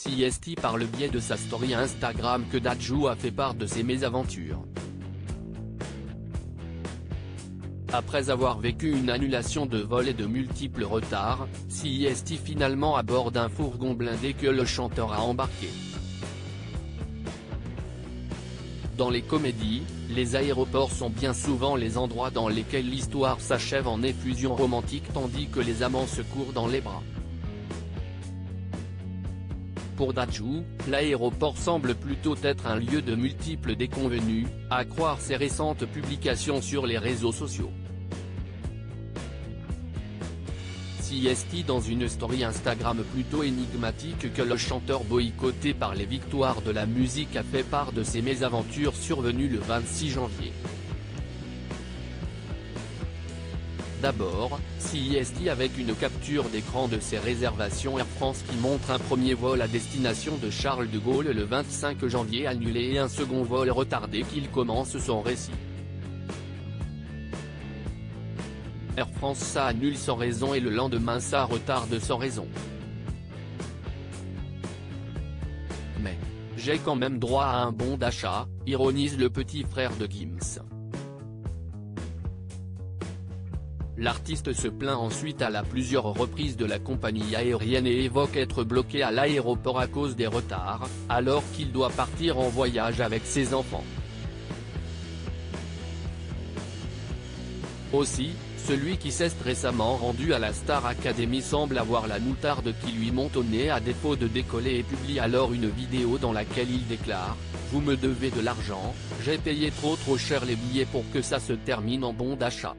CST par le biais de sa story Instagram que Dadju a fait part de ses mésaventures. Après avoir vécu une annulation de vol et de multiples retards, CST finalement à bord d'un fourgon blindé que le chanteur a embarqué. Dans les comédies, les aéroports sont bien souvent les endroits dans lesquels l'histoire s'achève en effusion romantique tandis que les amants se courent dans les bras. Pour Dadju, l'aéroport semble plutôt être un lieu de multiples déconvenues, à croire ses récentes publications sur les réseaux sociaux. CST dans une story Instagram plutôt énigmatique que le chanteur boycotté par les victoires de la musique a fait part de ses mésaventures survenues le 26 janvier. D'abord, CST avec une capture d'écran de ses réservations Air France qui montre un premier vol à destination de Charles de Gaulle le 25 janvier annulé et un second vol retardé qu'il commence son récit. Air France ça annule sans raison et le lendemain ça retarde sans raison. Mais, j'ai quand même droit à un bon d'achat, ironise le petit frère de Gims. L'artiste se plaint ensuite à plusieurs reprises de la compagnie aérienne et évoque être bloqué à l'aéroport à cause des retards, alors qu'il doit partir en voyage avec ses enfants. Aussi, celui qui s'est récemment rendu à la Star Academy semble avoir la moutarde qui lui monte au nez à défaut de décoller et publie alors une vidéo dans laquelle il déclare « Vous me devez de l'argent, j'ai payé trop cher les billets pour que ça se termine en bon d'achat.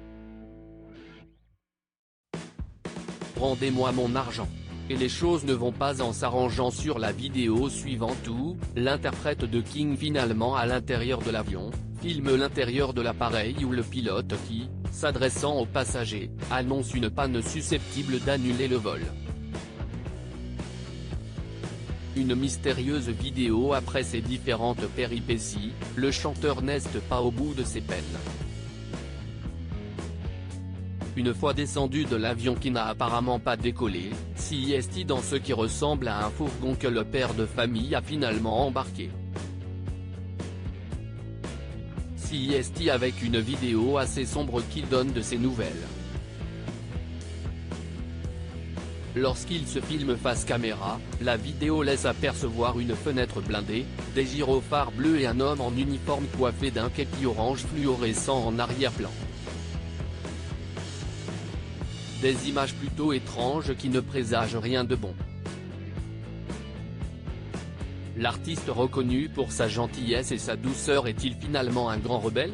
Rendez-moi mon argent ». Et les choses ne vont pas en s'arrangeant sur la vidéo suivante où, l'interprète de King finalement à l'intérieur de l'avion, filme l'intérieur de l'appareil où le pilote qui, s'adressant aux passagers, annonce une panne susceptible d'annuler le vol. Une mystérieuse vidéo après ces différentes péripéties, le chanteur n'est pas au bout de ses peines. Une fois descendu de l'avion qui n'a apparemment pas décollé, CST dans ce qui ressemble à un fourgon que le père de famille a finalement embarqué. CST avec une vidéo assez sombre qu'il donne de ses nouvelles. Lorsqu'il se filme face caméra, la vidéo laisse apercevoir une fenêtre blindée, des gyrophares bleus et un homme en uniforme coiffé d'un képi orange fluorescent en arrière-plan. Des images plutôt étranges qui ne présagent rien de bon. L'artiste reconnu pour sa gentillesse et sa douceur est-il finalement un grand rebelle ?